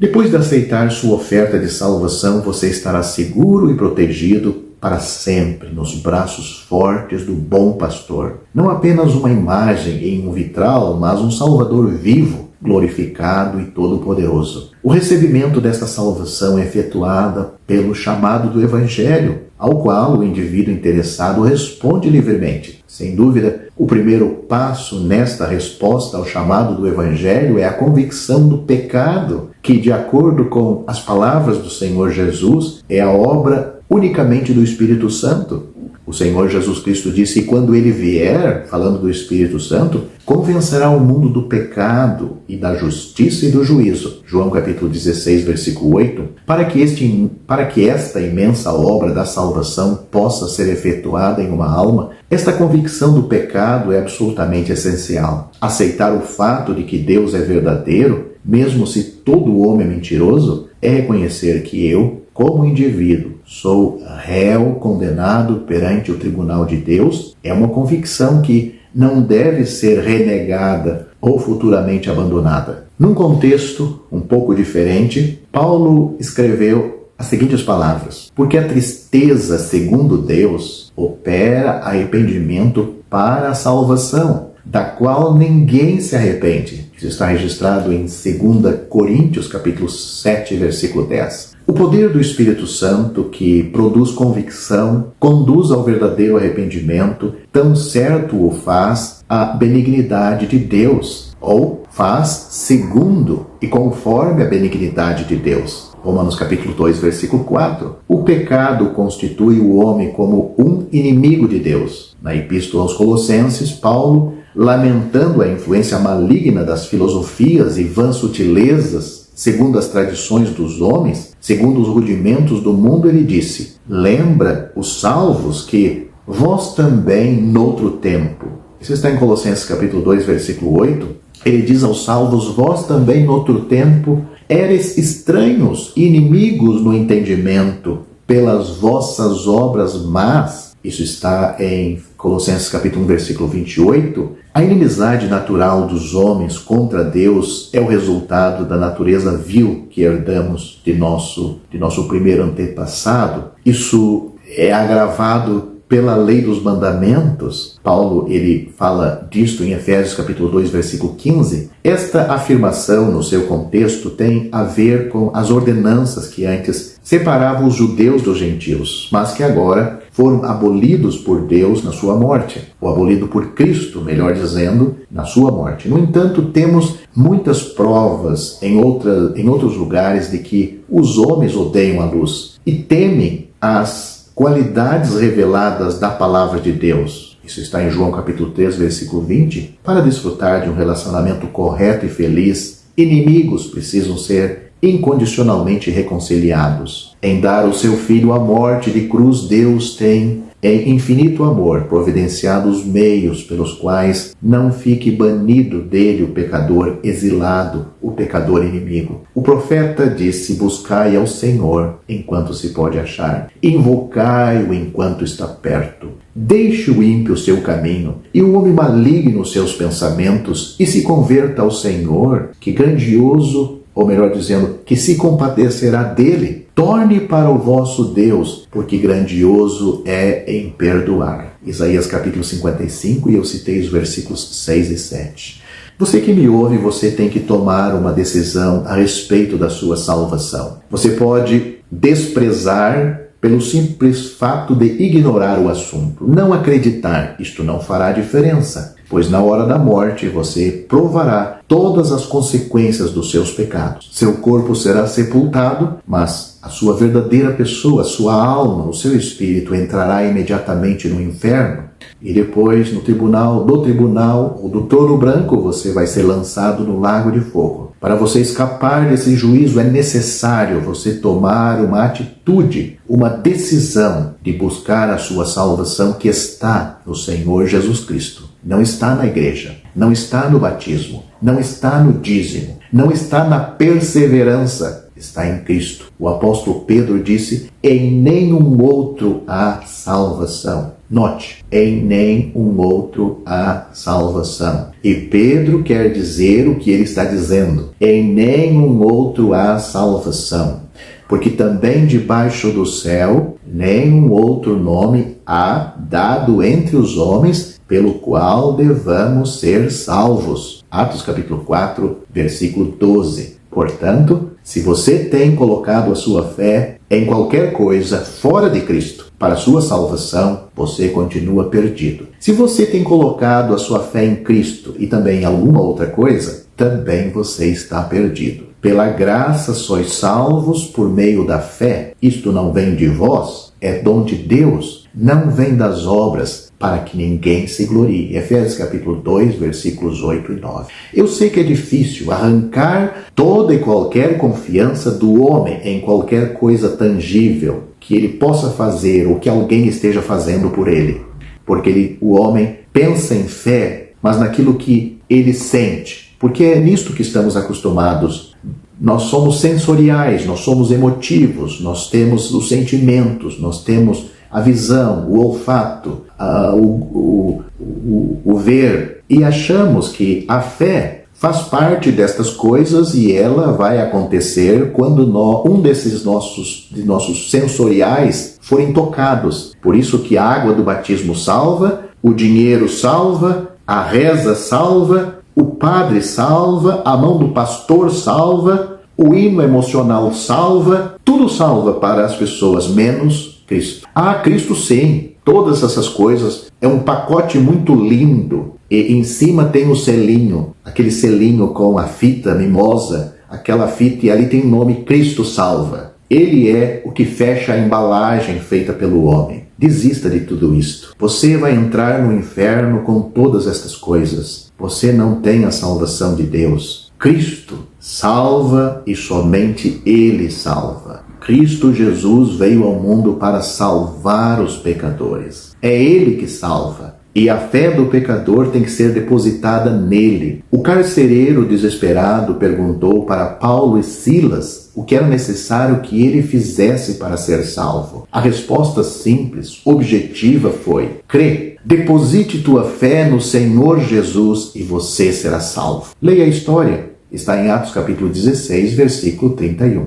Depois de aceitar sua oferta de salvação, você estará seguro e protegido para sempre nos braços fortes do bom pastor. Não apenas uma imagem em um vitral, mas um Salvador vivo, glorificado e todo-poderoso. O recebimento desta salvação é efetuada pelo chamado do Evangelho, ao qual o indivíduo interessado responde livremente. Sem dúvida, o primeiro passo nesta resposta ao chamado do Evangelho é a convicção do pecado, que, de acordo com as palavras do Senhor Jesus, é a obra unicamente do Espírito Santo. O Senhor Jesus Cristo disse: quando ele vier, falando do Espírito Santo, convencerá o mundo do pecado e da justiça e do juízo. João capítulo 16, versículo 8. Para que esta imensa obra da salvação possa ser efetuada em uma alma, esta convicção do pecado é absolutamente essencial. Aceitar o fato de que Deus é verdadeiro, mesmo se todo homem é mentiroso, é reconhecer que eu, como indivíduo, sou réu condenado perante o tribunal de Deus. É uma convicção que não deve ser renegada ou futuramente abandonada. Num contexto um pouco diferente, Paulo escreveu as seguintes palavras: porque a tristeza, segundo Deus, opera arrependimento para a salvação, da qual ninguém se arrepende. Isso está registrado em 2 Coríntios, capítulo 7, versículo 10. O poder do Espírito Santo, que produz convicção, conduz ao verdadeiro arrependimento, tão certo o faz a benignidade de Deus, ou faz segundo e conforme a benignidade de Deus. Romanos capítulo 2, versículo 4. O pecado constitui o homem como um inimigo de Deus. Na Epístola aos Colossenses, Paulo, lamentando a influência maligna das filosofias e vãs sutilezas, segundo as tradições dos homens, segundo os rudimentos do mundo, ele disse: lembra os salvos que vós também noutro tempo. Isso está em Colossenses capítulo 2, versículo 8. Ele diz aos salvos: vós também noutro tempo éreis estranhos e inimigos no entendimento, pelas vossas obras más. Isso está em Colossenses capítulo 1, versículo 28. A inimizade natural dos homens contra Deus é o resultado da natureza vil que herdamos de nosso primeiro antepassado. Isso é agravado pela lei dos mandamentos. Paulo, ele fala disto em Efésios capítulo 2, versículo 15. Esta afirmação, no seu contexto, tem a ver com as ordenanças que antes separavam os judeus dos gentios, mas que agora foram abolidos por Deus na sua morte, ou abolido por Cristo, melhor dizendo, na sua morte. No entanto, temos muitas provas em outros lugares de que os homens odeiam a luz e temem as qualidades reveladas da palavra de Deus. Isso está em João capítulo 3, versículo 20. Para desfrutar de um relacionamento correto e feliz, inimigos precisam ser incondicionalmente reconciliados. Em dar o seu Filho à morte de cruz, Deus tem, em infinito amor, providenciado os meios pelos quais não fique banido dele o pecador exilado, o pecador inimigo. O profeta disse: buscai ao Senhor enquanto se pode achar, invocai-o enquanto está perto. Deixe o ímpio o seu caminho e o homem maligno os seus pensamentos, e se converta ao Senhor, que grandioso, ou melhor dizendo, que se compadecerá dele. Torne para o vosso Deus, porque grandioso é em perdoar. Isaías capítulo 55, e eu citei os versículos 6 e 7. Você que me ouve, você tem que tomar uma decisão a respeito da sua salvação. Você pode desprezar pelo simples fato de ignorar o assunto, não acreditar. Isto não fará diferença, pois na hora da morte você provará todas as consequências dos seus pecados. Seu corpo será sepultado, mas a sua verdadeira pessoa, a sua alma, o seu espírito entrará imediatamente no inferno. E depois, do tribunal ou do trono branco, você vai ser lançado no lago de fogo. Para você escapar desse juízo, é necessário você tomar uma atitude, uma decisão de buscar a sua salvação, que está no Senhor Jesus Cristo. Não está na igreja, não está no batismo, não está no dízimo, não está na perseverança, está em Cristo. O apóstolo Pedro disse: em nenhum outro há salvação. Note, em nenhum outro há salvação. E Pedro quer dizer o que ele está dizendo. Em nenhum outro há salvação. Porque também debaixo do céu, nenhum outro nome há dado entre os homens pelo qual devamos ser salvos. Atos capítulo 4, versículo 12. Portanto, se você tem colocado a sua fé em qualquer coisa fora de Cristo para a sua salvação, você continua perdido. Se você tem colocado a sua fé em Cristo e também em alguma outra coisa, também você está perdido. Pela graça sois salvos por meio da fé. Isto não vem de vós, é dom de Deus, não vem das obras, para que ninguém se glorie. Efésios capítulo 2, versículos 8 e 9. Eu sei que é difícil arrancar toda e qualquer confiança do homem em qualquer coisa tangível que ele possa fazer ou que alguém esteja fazendo por ele. Porque o homem pensa em fé, mas naquilo que ele sente. Porque é nisto que estamos acostumados. Nós somos sensoriais, nós somos emotivos, nós temos os sentimentos, nós temos a visão, o olfato, o ver. E achamos que a fé faz parte destas coisas e ela vai acontecer quando um desses nossos sensoriais forem tocados. Por isso que a água do batismo salva, o dinheiro salva, a reza salva, o padre salva, a mão do pastor salva, o hino emocional salva, tudo salva para as pessoas, menos Cristo. Ah, Cristo sim, todas essas coisas, é um pacote muito lindo. E em cima tem o selinho, aquele selinho com a fita mimosa, aquela fita, e ali tem o nome Cristo salva. Ele é o que fecha a embalagem feita pelo homem. Desista de tudo isto. Você vai entrar no inferno com todas estas coisas. Você não tem a salvação de Deus. Cristo salva e somente Ele salva. Cristo Jesus veio ao mundo para salvar os pecadores. É Ele que salva. E a fé do pecador tem que ser depositada nele. O carcereiro desesperado perguntou para Paulo e Silas o que era necessário que ele fizesse para ser salvo. A resposta simples, objetiva foi: crê, deposite tua fé no Senhor Jesus e você será salvo. Leia a história. Está em Atos capítulo 16, versículo 31.